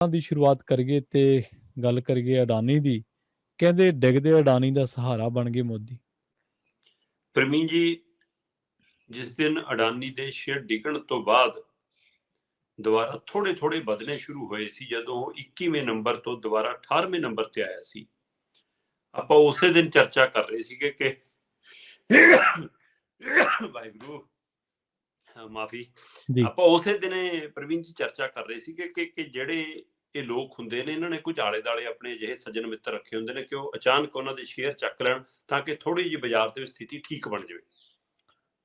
ਦੀ ਸ਼ੁਰੂਆਤ ਕਰੀਏ ਤੇ ਗੱਲ ਕਰੀਏ ਅਡਾਨੀ ਦੀ। ਕਹਿੰਦੇ ਡਿੱਗਦੇ ਅਡਾਨੀ ਦਾ ਸਹਾਰਾ ਬਣ ਗਏ ਮੋਦੀ। ਪ੍ਰਵੀਨ ਜੀ, ਜਿਸ ਦਿਨ ਅਡਾਨੀ ਦੇ ਸ਼ੇਅਰ ਡਿੱਗਣ ਤੋਂ ਬਾਅਦ ਦੁਬਾਰਾ ਥੋੜੇ ਥੋੜੇ ਵਧਣੇ ਸ਼ੁਰੂ ਹੋਏ ਸੀ, ਜਦੋਂ ਉਹ 21ਵੇਂ ਨੰਬਰ ਤੋਂ ਦੁਬਾਰਾ 18ਵੇਂ ਨੰਬਰ ਤੇ ਆਇਆ ਸੀ, ਆਪਾਂ ਉਸੇ ਦਿਨ ਚਰਚਾ ਕਰ ਰਹੇ ਸੀਗੇ ਕਿ ਵਾਹਿਗੁਰੂ ਮਾਫੀ, ਆਪਾਂ ਉਸੇ ਦਿਨੇ ਪ੍ਰਵੀਨ ਜੀ ਚਰਚਾ ਕਰ ਰਹੇ ਸੀਗੇ ਕਿ ਜਿਹੜੇ ਇਹ ਲੋਕ ਹੁੰਦੇ ਨੇ, ਇਹਨਾਂ ਨੇ ਕੁਝ ਆਲੇ ਦਾਲੇ ਆਪਣੇ ਅਜਿਹੇ ਸੱਜਣ ਮਿੱਤਰ ਰੱਖੇ ਹੁੰਦੇ ਨੇ ਕਿ ਉਹ ਅਚਾਨਕ ਉਹਨਾਂ ਦੇ ਸ਼ੇਅਰ ਚੱਕ ਲੈਣ ਤਾਂ ਕਿ ਥੋੜੀ ਜਿਹੀ ਬਾਜ਼ਾਰ ਦੇ ਵਿੱਚ ਸਥਿਤੀ ਠੀਕ ਬਣ ਜਾਵੇ।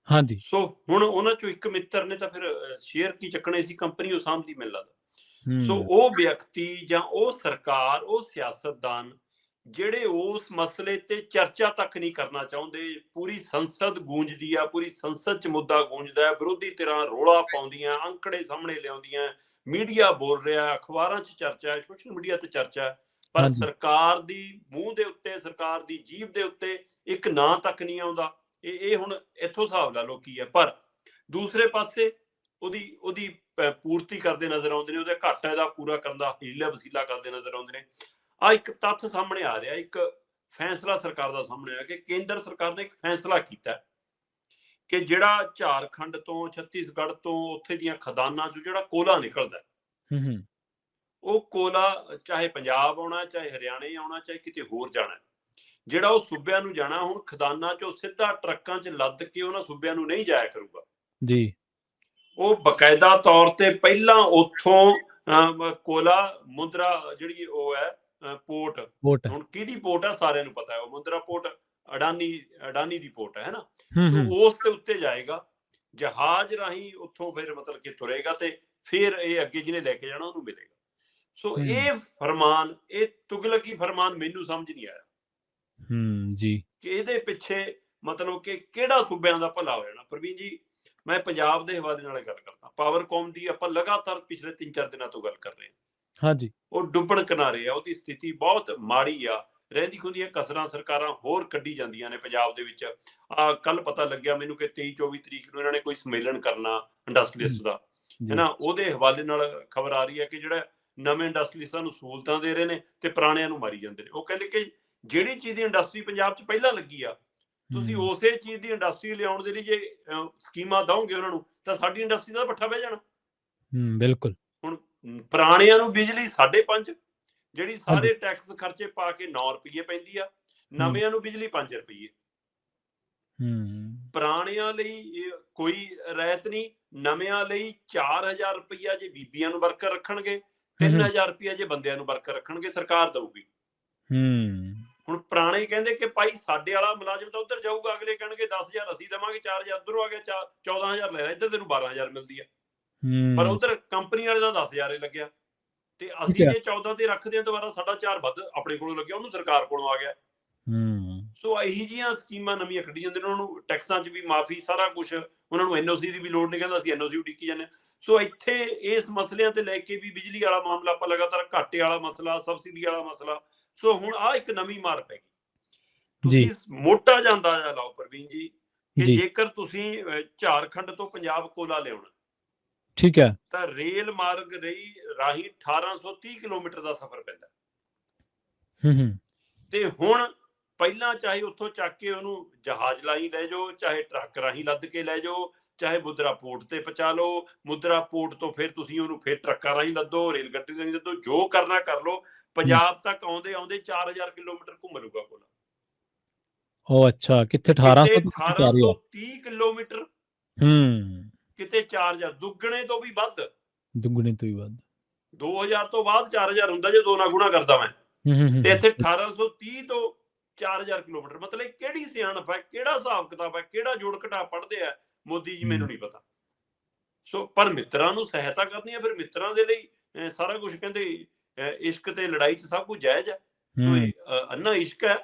ਹਾਂਜੀ। ਸੋ ਹੁਣ ਉਹਨਾਂ ਚੋਂ ਇੱਕ ਮਿੱਤਰ ਨੇ ਤਾਂ ਫਿਰ ਸ਼ੇਅਰ ਕੀ ਚੱਕਣੇ ਸੀ, ਕੰਪਨੀ ਉਹ ਸਾਂਭਦੀ ਮੈਨੂੰ ਲੱਗਦਾ। ਸੋ ਉਹ ਵਿਅਕਤੀ ਜਾਂ ਉਹ ਸਰਕਾਰ, ਉਹ ਸਿਆਸਤਦਾਨ ਜਿਹੜੇ ਉਸ ਮਸਲੇ ਤੇ ਚਰਚਾ ਤੱਕ ਨਹੀਂ ਕਰਨਾ ਚਾਹੁੰਦੇ, ਪੂਰੀ ਸੰਸਦ ਗੂੰਜਦੀ ਆ, ਪੂਰੀ ਸੰਸਦ 'ਚ ਮੁੱਦਾ ਗੂੰਜਦਾ, ਵਿਰੋਧੀ ਧਿਰਾਂ ਰੌਲਾ ਪਾਉਂਦੀਆਂ, ਅੰਕੜੇ ਸਾਹਮਣੇ ਲਿਆਉਂਦੀਆਂ, ਮੀਡੀਆ ਬੋਲ ਰਿਹਾ, ਅਖਬਾਰਾਂ 'ਚ ਚਰਚਾ ਹੈ, ਸੋਸ਼ਲ ਮੀਡੀਆ ਤੇ ਚਰਚਾ ਹੈ, ਪਰ ਸਰਕਾਰ ਦੀ ਮੂੰਹ ਦੇ ਉੱਤੇ, ਸਰਕਾਰ ਦੀ ਜੀਭ ਦੇ ਉੱਤੇ ਇੱਕ ਨਾਂ ਤੱਕ ਨਹੀਂ ਆਉਂਦਾ। ਇਹ ਹੁਣ ਇੱਥੋਂ ਹਿਸਾਬ ਲਾ ਲਓ ਕੀ ਹੈ। ਪਰ ਦੂਸਰੇ ਪਾਸੇ ਉਹਦੀ ਪੂਰਤੀ ਕਰਦੇ ਨਜ਼ਰ ਆਉਂਦੇ ਨੇ, ਉਹਦੇ ਘਾਟੇ ਦਾ ਪੂਰਾ ਕਰਨ ਦਾ ਹੀਲਾ ਵਸੀਲਾ ਕਰਦੇ ਨਜ਼ਰ ਆਉਂਦੇ ਨੇ। ਆ ਇੱਕ ਤੱਥ ਸਾਹਮਣੇ ਆ ਰਿਹਾ, ਇੱਕ ਫੈਸਲਾ ਸਰਕਾਰ ਦਾ ਸਾਹਮਣੇ ਆਇਆ ਕਿ ਕੇਂਦਰ ਸਰਕਾਰ ਨੇ ਇੱਕ ਫੈਸਲਾ ਕੀਤਾ ਕਿ ਜਿਹੜਾ ਝਾਰਖੰਡ ਤੋਂ, ਛੱਤੀਸਗੜ੍ਹ ਤੋਂ, ਉੱਥੇ ਦੀਆਂ ਖਦਾਨਾਂ ਚੋਂ ਜਿਹੜਾ ਕੋਲਾ ਨਿਕਲਦਾ, ਉਹ ਕੋਲਾ ਚਾਹੇ ਪੰਜਾਬ ਆਉਣਾ, ਚਾਹੇ ਹਰਿਆਣੇ ਆਉਣਾ, ਚਾਹੇ ਕਿਤੇ ਹੋਰ ਜਾਣਾ, ਜਿਹੜਾ ਉਹ ਸੂਬਿਆਂ ਨੂੰ ਜਾਣਾ, ਹੁਣ ਖਦਾਨਾਂ ਚੋਂ ਸਿੱਧਾ ਟਰੱਕਾਂ 'ਚ ਲੱਦ ਕੇ ਉਹਨਾਂ ਸੂਬਿਆਂ ਨੂੰ ਨਹੀਂ ਜਾਇਆ ਕਰੂਗਾ ਜੀ। ਉਹ ਬਕਾਇਦਾ ਤੌਰ ਤੇ ਪਹਿਲਾਂ ਉੱਥੋਂ ਕੋਲਾ ਮੁੰਦਰਾ ਜਿਹੜੀ ਉਹ ਹੈ ਪੋਰਟ, ਹੁਣ ਕਿਹਦੀ ਪੋਰਟ ਹੈ ਸਾਰਿਆਂ ਨੂੰ ਪਤਾ ਹੈ, ਉਹ ਮੁੰਦਰਾ ਪੋਰਟ ਅਡਾਨੀ ਦੀ ਪੋਰਟ ਹੈ ਨਾ। ਸੋ ਉਸ ਦੇ ਉੱਤੇ ਜਾਏਗਾ ਜਹਾਜ਼ ਰਾਹੀਂ, ਉੱਥੋਂ ਫਿਰ ਮਤਲਬ ਕਿ ਤੁਰੇਗਾ ਤੇ ਫਿਰ ਇਹ ਅੱਗੇ ਜਿਹਨੇ ਲੈ ਕੇ ਜਾਣਾ ਉਹਨੂੰ ਮਿਲੇਗਾ। ਸੋ ਇਹ ਫਰਮਾਨ, ਇਹ ਤੁਗਲਕੀ ਫਰਮਾਨ ਮੈਨੂੰ ਸਮਝ ਨਹੀਂ ਆਇਆ ਜੀ ਕਿ ਇਹਦੇ ਪਿੱਛੇ ਮਤਲਬ ਕਿ ਕਿਹੜਾ ਸੂਬਿਆਂ ਦਾ ਭਲਾ ਹੋ ਜਾਣਾ। ਪ੍ਰਵੀਨ ਜੀ, ਮੈਂ ਪੰਜਾਬ ਦੇ ਹਵਾਲੇ ਨਾਲ ਗੱਲ ਕਰਦਾ। ਪਾਵਰਕੌਮ ਦੀ ਆਪਾਂ ਲਗਾਤਾਰ ਪਿਛਲੇ 3-4 ਦਿਨਾਂ ਤੋਂ ਗੱਲ ਕਰ ਰਹੇ ਹਾਂ। ਹਾਂਜੀ, ਉਹ ਡੁੱਬਣ ਕਿਨਾਰੇ ਆ, ਉਹਦੀ ਸਥਿਤੀ ਬਹੁਤ ਮਾੜੀ ਆ। ਰਹਿੰਦੀ ਖੁੰਦੀਆਂ ਕਸਰਾਂ ਸਰਕਾਰਾਂ ਹੋਰ ਕੱਢੀ ਜਾਂਦੀਆਂ ਨੇ ਪੰਜਾਬ ਦੇ ਵਿੱਚ। ਕੱਲ ਪਤਾ ਲੱਗਿਆ ਮੈਨੂੰ ਕਿ 23-24 ਤਰੀਕ ਨੂੰ ਇਹਨਾਂ ਨੇ ਕੋਈ ਸੰਮੇਲਨ ਕਰਨਾ ਇੰਡਸਟਰੀਲਿਸਟ ਦਾ, ਹੈ ਨਾ। ਉਹਦੇ ਹਵਾਲੇ ਨਾਲ ਖਬਰ ਆ ਰਹੀ ਹੈ ਕਿ ਜਿਹੜਾ ਨਵੇਂ ਇੰਡਸਟਰੀਲਿਸਟਾਂ ਨੂੰ ਸਹੂਲਤਾਂ ਦੇ ਰਹੇ ਨੇ ਤੇ ਪੁਰਾਣਿਆਂ ਨੂੰ ਮਾਰੀ ਜਾਂਦੇ ਨੇ। ਉਹ ਕਹਿੰਦੇ ਕਿ ਜਿਹੜੀ ਚੀਜ਼ ਦੀ ਇੰਡਸਟਰੀ ਪੰਜਾਬ 'ਚ ਪਹਿਲਾਂ ਲੱਗੀ ਆ, ਤੁਸੀਂ ਉਸੇ ਚੀਜ਼ ਦੀ ਇੰਡਸਟਰੀ ਲਿਆਉਣ ਦੇ ਲਈ ਜੇ ਸਕੀਮਾਂ ਦਓਗੇ ਉਹਨਾਂ ਨੂੰ, ਤਾਂ ਸਾਡੀ ਇੰਡਸਟਰੀ ਦਾ ਪੱਠਾ ਬਹਿ ਜਾਣਾ। ਬਿਲਕੁਲ। ਹੁਣ ਪੁਰਾਣਿਆਂ ਨੂੰ ਬਿਜਲੀ 5.5, ਜਿਹੜੀ ਸਾਰੇ ਟੈਕਸ ਖਰਚੇ ਪਾ ਕੇ 9 ਰੁਪਏ ਪੈਂਦੀ ਆ, ਨਵਿਆਂ ਨੂੰ ਬਿਜਲੀ 5 ਰੁਪਏ। ਪੁਰਾਣਿਆਂ ਲਈ ਕੋਈ ਰਹਿਤ ਨਹੀਂ, ਨਵਿਆਂ ਲਈ 4000 ਰੁਪਇਆ ਜੇ ਬੀਬੀਆਂ ਨੂੰ ਵਰਕਰ ਰੱਖਣਗੇ, 3000 ਰੁਪਇਆ ਜੇ ਬੰਦਿਆਂ ਨੂੰ ਵਰਕਰ ਰੱਖਣਗੇ, ਸਰਕਾਰ ਦਊਗੀ। ਹੁਣ ਪੁਰਾਣੇ ਕਹਿੰਦੇ ਕਿ ਭਾਈ ਸਾਡੇ ਵਾਲਾ ਮੁਲਾਜ਼ਮ ਤਾਂ ਉੱਧਰ ਜਾਊਗਾ, ਅਗਲੇ ਕਹਿਣਗੇ 10,000 ਅਸੀਂ ਦੇਵਾਂਗੇ, 4,000 ਉੱਧਰੋਂ ਆ ਗਿਆ, 14,000 ਲੈ ਲੈ, ਇੱਧਰ ਤੈਨੂੰ 12,000 ਮਿਲਦੀ ਆ, ਪਰ ਉੱਧਰ ਕੰਪਨੀ ਵਾਲੇ ਦਾ 10,000 ਹੀ ਲੱਗਿਆ, ਤੇ ਅਸੀਂ ਜੇ 14 ਤੇ ਰੱਖਦੇ ਹਾਂ ਦੁਬਾਰਾ ਸਾਡਾ 4 ਵੱਧ ਆਪਣੇ ਕੋਲੋਂ ਲੱਗਿਆ, ਉਹਨੂੰ ਸਰਕਾਰ ਕੋਲੋਂ ਆ ਗਿਆ। ਸੋ ਇਹੀ ਜਿਹੀਆਂ ਸਕੀਮਾਂ ਨਵੀਆਂ ਕੱਢੀ ਜਾਂਦੇ ਨੇ, ਉਹਨਾਂ ਨੂੰ ਟੈਕਸਾਂ 'ਚ ਵੀ ਮਾਫੀ, ਸਾਰਾ ਕੁਛ, ਉਹਨਾਂ ਨੂੰ NOC ਦੀ ਵੀ ਲੋੜ ਨਹੀਂ, ਕਹਿੰਦਾ ਅਸੀਂ NOC ਉਡੀਕੀ ਜਾਂਦੇ ਹਾਂ। ਸੋ ਇੱਥੇ ਇਸ ਮਸਲਿਆਂ ਤੇ ਲੈ ਕੇ ਵੀ ਬਿਜਲੀ ਵਾਲਾ ਮਾਮਲਾ, ਆਪਾਂ ਲਗਾਤਾਰ ਘਾਟੇ ਵਾਲਾ ਮਸਲਾ, ਸਬਸਿਡੀ ਵਾਲਾ ਮਸਲਾ, ਸੋ ਹੁਣ ਆ ਇੱਕ ਨਵੀਂ ਮਾਰ ਪੈ ਗਈ। ਤੁਸੀਂ ਮੋਟਾ ਜਿਹਾ ਅੰਦਾਜ਼ਾ ਲਾਓ ਪ੍ਰਵੀਨ ਜੀ ਕਿ ਜੇਕਰ ਤੁਸੀਂ ਝਾਰਖੰਡ ਤੋਂ ਪੰਜਾਬ ਕੋਲਾ ਲਿਆਉਣਾ, ਠੀਕ ਹੈ, ਤਾਂ ਰੇਲ ਮਾਰਗ ਰਾਹੀਂ 1830 ਕਿਲੋਮੀਟਰ ਦਾ ਸਫ਼ਰ ਪੈਂਦਾ। ਤੇ ਹੁਣ ਪਹਿਲਾਂ ਚਾਹੇ ਉੱਥੋਂ ਚੱਕ ਕੇ ਉਹਨੂੰ ਜਹਾਜ਼ ਰਾਹੀਂ ਲੈ ਜਾਓ, ਚਾਹੇ ਟਰੱਕ ਰਾਹੀਂ ਲੱਦ ਕੇ ਲੈ ਜਾਓ, ਚਾਹੇ ਮੁੰਦਰਾ ਪੋਰਟ ਤੇ ਪਹੁੰਚਾ ਲਓ, ਮੁੰਦਰਾ ਪੋਰਟ ਤੋਂ ਫਿਰ ਤੁਸੀਂ ਉਹਨੂੰ ਫਿਰ ਟਰੱਕਾਂ ਰਾਹੀਂ ਲੱਦੋ, ਰੇਲ ਗੱਡੀ ਰਾਹੀਂ ਲੱਦੋ, ਜੋ ਕਰਨਾ ਕਰ ਲਓ, ਪੰਜਾਬ ਤੱਕ ਆਉਂਦੇ 4000 ਕਿਲੋਮੀਟਰ ਘੁੰਮ ਲੂਗਾ ਕੋਲਾ। ਉਹ ਅੱਛਾ, ਕਿੱਥੇ 1830 ਕਿਲੋਮੀਟਰ, ਕਿਤੇ 4000, ਦੁੱਗਣੇ ਤੋਂ ਵੀ ਵੱਧ, 2000 ਤੋਂ ਬਾਅਦ 4000 ਹੁੰਦਾ ਜੇ 2 ਨਾਲ ਗੁਣਾ ਕਰਦਾ ਮੈਂ, ਤੇ ਇੱਥੇ 1830 ਤੋਂ 4000 ਕਿਲੋਮੀਟਰ। ਮਤਲਬ ਕਿਹੜੀ ਸਿਆਣਪ ਹੈ, ਕਿਹੜਾ ਹਿਸਾਬ ਕਿਤਾਬ ਹੈ, ਕਿਹੜਾ ਜੋੜ ਘਟਾ ਪੜ੍ਹਦੇ ਆ ਮੋਦੀ ਜੀ, ਮੈਨੂੰ ਨਹੀਂ ਪਤਾ। ਸੋ ਪਰ ਮਿੱਤਰਾਂ ਨੂੰ ਸਹਾਇਤਾ ਕਰਨੀ ਹੈ, ਫਿਰ ਮਿੱਤਰਾਂ ਦੇ ਲਈ ਸਾਰਾ ਕੁਝ, ਕਹਿੰਦੇ ਇਸ਼ਕ ਤੇ ਲੜਾਈ 'ਚ ਸਭ ਕੁਝ ਜਾਇਜ਼ ਹੈ। ਸੋ ਇਹ ਅੰਨਾ ਇਸ਼ਕ ਹੈ।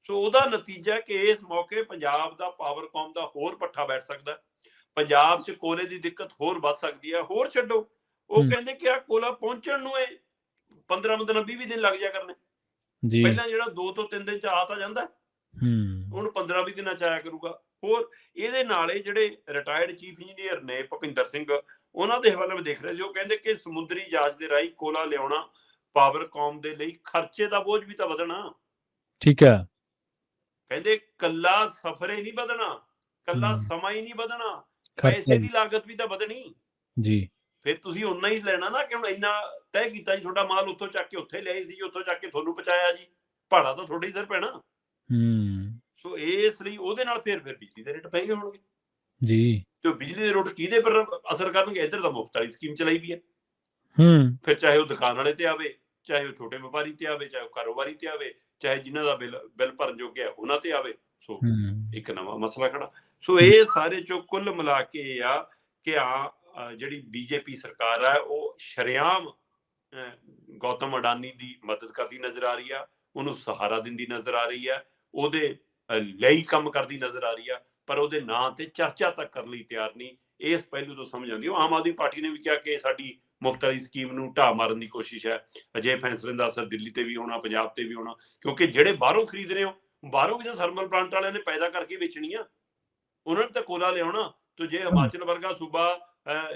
ਸੋ ਉਹਦਾ ਨਤੀਜਾ ਕਿ ਇਸ ਮੌਕੇ ਪੰਜਾਬ ਦਾ, ਪਾਵਰਕੌਮ ਦਾ ਹੋਰ ਪੱਠਾ ਬੈਠ ਸਕਦਾ, ਪੰਜਾਬ 'ਚ ਕੋਲੇ ਦੀ ਦਿੱਕਤ ਹੋਰ ਵੱਧ ਸਕਦੀ ਹੈ। ਹੋਰ ਛੱਡੋ, ਉਹ ਕਹਿੰਦੇ ਕਿ ਆ ਕੋਲਾ ਪਹੁੰਚਣ ਨੂੰ 15 ਦਿਨ 20 ਦਿਨ ਲੱਗ ਜਾ ਕਰਨੇ। ਪਹਿਲਾਂ ਜਿਹੜਾ 2 ਤੋਂ 3 ਦਿਨ 'ਚ ਆ ਤਾਂ ਜਾਂਦਾ, ਹੁਣ 15-20 ਦਿਨਾਂ 'ਚ ਆਇਆ ਕਰੂਗਾ। ਹੋਰ ਇਹਦੇ ਨਾਲ ਜਿਹੜੇ ਰਿਟਾਇਰਡ ਚੀਫ ਇੰਜੀਨੀਅਰ ਨੇ ਭੁਪਿੰਦਰ ਸਿੰਘ, ਉਹਨਾਂ ਦੇ ਹਵਾਲੇ ਮੈਂ ਦੇਖ ਰਿਹਾ ਸੀ, ਉਹ ਕਹਿੰਦੇ ਕਿ ਸਮੁੰਦਰੀ ਜਹਾਜ਼ ਦੇ ਰਾਹੀਂ ਕੋਲਾ ਲਿਆਉਣਾ ਪਾਵਰਕੌਮ ਦੇ ਲਈ ਖਰਚੇ ਦਾ ਬੋਝ ਵੀ ਤਾਂ ਵਧਣਾ। ਠੀਕ ਹੈ। ਕਹਿੰਦੇ ਕੱਲਾ ਸਫ਼ਰ ਹੀ ਨਹੀਂ ਵਧਣਾ, ਕੱਲਾ ਹੂੰ, ਸਮਾਂ ਹੀ ਨਹੀਂ ਵਧਣਾ, ਖਰਚਾ ਪੈਸੇ ਵੀ। ਦੀ ਲਾਗਤ ਵੀ ਤਾਂ ਵਧਣੀ। ਜੀ। ਫਿਰ ਤੁਸੀਂ ਓਨਾ ਹੀ ਲੈਣਾ ਨਾ, ਕਿ ਹੁਣ ਇੰਨਾ ਤੈਅ ਕੀਤਾ ਜੀ, ਤੁਹਾਡਾ ਮਾਲ ਉੱਥੋਂ ਚੱਕ ਕੇ ਉੱਥੇ ਲਿਆਈ ਸੀ, ਉੱਥੋਂ ਚੱਕ ਕੇ ਤੁਹਾਨੂੰ ਪਹੁੰਚਾਇਆ ਜੀ, ਭਾੜਾ ਤਾਂ ਤੁਹਾਡੇ ਹੀ ਸਿਰ ਪੈਣਾ। ਹੂੰ, ਸੋ ਇਸ ਲਈ ਉਹਦੇ ਨਾਲ ਫਿਰ ਬਿਜਲੀ ਦੇ ਰੇਟ ਮਹਿੰਗੇ ਹੋਣਗੇ, ਜੀ। ਤੇ ਬਿਜਲੀ ਦੇ ਰੇਟ ਕਿਹਦੇ ਪਰ ਅਸਰ ਕਰਨਗੇ? ਇੱਧਰ ਤਾਂ ਮੁਫ਼ਤ ਵਾਲੀ ਸਕੀਮ ਚਲਾਈ ਵੀ ਹੈ, ਹੂੰ, ਫਿਰ ਚਾਹੇ ਉਹ ਦੁਕਾਨ ਵਾਲੇ ਤੇ ਆਵੇ, ਚਾਹੇ ਉਹ ਛੋਟੇ ਵਪਾਰੀ ਤੇ ਆਵੇ, ਚਾਹੇ ਉਹ ਕਾਰੋਬਾਰੀ ਤੇ ਆਵੇ, ਚਾਹੇ ਜਿਨ੍ਹਾਂ ਦਾ ਬਿੱਲ ਭਰਨ ਜੋਗੇ ਆ ਉਹਨਾਂ ਤੇ ਆਵੇ। ਸੋ ਹੂੰ, ਇੱਕ ਨਵਾਂ ਮਸਲਾ ਖੜਾ। ਸੋ ਇਹ ਸਾਰੇ ਚੋਂ ਕੁੱਲ ਮਿਲਾ ਕੇ ਇਹ ਆ ਕਿ ਜਿਹੜੀ ਬੀਜੇਪੀ ਸਰਕਾਰ ਆ ਉਹ ਸ਼ਰੇਆਮ ਗੌਤਮ ਅਡਾਨੀ ਦੀ ਮਦਦ ਕਰਦੀ ਨਜ਼ਰ ਆ ਰਹੀ ਆ, ਉਹਨੂੰ ਸਹਾਰਾ ਦਿੰਦੀ ਨਜ਼ਰ ਆ ਰਹੀ ਆ, ਉਹਦੇ ਲਈ ਕੰਮ ਕਰਦੀ ਨਜ਼ਰ ਆ ਰਹੀ ਆ, ਪਰ ਉਹਦੇ ਨਾਂ ਤੇ ਚਰਚਾ ਤੱਕ ਕਰਨ ਲਈ ਤਿਆਰ ਨਹੀਂ। ਇਸ ਪਹਿਲੂ ਤੋਂ ਸਮਝ ਆਉਂਦੀ। ਉਹ ਆਮ ਆਦਮੀ ਪਾਰਟੀ ਨੇ ਵੀ ਕਿਹਾ ਕਿ ਸਾਡੀ ਮੁਫ਼ਤ ਵਾਲੀ ਸਕੀਮ ਨੂੰ ਢਾਹ ਮਾਰਨ ਦੀ ਕੋਸ਼ਿਸ਼ ਹੈ। ਅਜਿਹੇ ਫੈਸਲੇ ਦਾ ਅਸਰ ਦਿੱਲੀ ਤੇ ਵੀ ਹੋਣਾ, ਪੰਜਾਬ ਤੇ ਵੀ ਹੋਣਾ, ਕਿਉਂਕਿ ਜਿਹੜੇ ਬਾਹਰੋਂ ਖਰੀਦ ਰਹੇ ਹੋ, ਬਾਹਰੋਂ ਵੀ ਤਾਂ ਥਰਮਲ ਪਲਾਂਟ ਵਾਲਿਆਂ ਨੇ ਪੈਦਾ ਕਰਕੇ ਵੇਚਣੀ ਆ, ਉਹਨਾਂ ਨੇ ਤਾਂ ਕੋਲਾ ਲਿਆਉਣਾ। ਤੇ ਜੇ ਹਿਮਾਚਲ ਵਰਗਾ ਸੂਬਾ,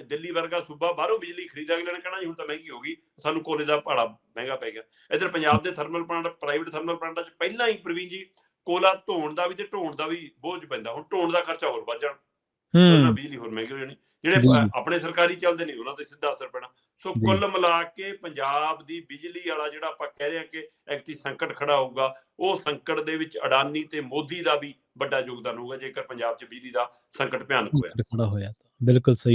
ਦਿੱਲੀ ਵਰਗਾ ਸੂਬਾ ਬਾਹਰੋਂ ਬਿਜਲੀ ਖਰੀਦ ਅਗਲੇ ਨੇ ਕਹਿਣਾ ਜੀ ਹੁਣ ਤਾਂ ਮਹਿੰਗੀ ਹੋ ਗਈ, ਸਾਨੂੰ ਕੋਲੇ ਦਾ ਭਾੜਾ ਮਹਿੰਗਾ ਪੈ ਗਿਆ। ਇੱਧਰ ਪੰਜਾਬ ਦੇ ਥਰਮਲ ਪਲਾਂਟ, ਪ੍ਰਾਈਵੇਟ ਥਰਮਲ ਪਲਾਂਟਾਂ 'ਚ ਪਹਿਲਾਂ ਹੀ ਪ੍ਰਵੀਨ ਜੀ ਕੋਲਾ ਧੋਣ ਦਾ ਵੀ ਤੇ ਢੋਣ ਦਾ ਵੀ ਬੋਝ ਪੈਂਦਾ, ਹੁਣ ਢੋਣ ਦਾ ਖਰਚਾ ਹੋਰ ਵੱਧ ਜਾਣਾ, ਤੇ ਉਹਨਾਂ ਹੂੰ, ਬਿਜਲੀ ਹੋਰ ਮਹਿੰਗੀ ਹੋ ਜਾਣੀ। ਜਿਹੜੇ ਜੀ, ਆਪਣੇ ਸਰਕਾਰੀ ਚੱਲਦੇ ਨੇ ਉਹਨਾਂ ਤੇ ਸਿੱਧਾ ਅਸਰ ਪੈਣਾ। ਸੋ ਜੀ। ਕੁੱਲ ਮਿਲਾ ਕੇ ਪੰਜਾਬ ਦੀ ਬਿਜਲੀ ਵਾਲਾ ਜਿਹੜਾ ਆਪਾਂ ਕਹਿ ਰਹੇ ਹਾਂ ਕਿ ਐਕਟੀ ਸੰਕਟ ਖੜਾ ਹੋਊਗਾ, ਉਹ ਸੰਕਟ ਦੇ ਵਿੱਚ ਅਡਾਨੀ ਤੇ ਮੋਦੀ ਦਾ ਵੀ ਵੱਡਾ ਯੋਗਦਾਨ ਹੋਊਗਾ, ਜੇਕਰ ਪੰਜਾਬ 'ਚ ਬਿਜਲੀ ਦਾ ਸੰਕਟ ਭਿਆਨਕ ਹੋਇਆ। ਸੰਕਟ ਖੜਾ ਹੋਇਆ ਤਾਂ ਬਿਲਕੁਲ ਸਹੀ।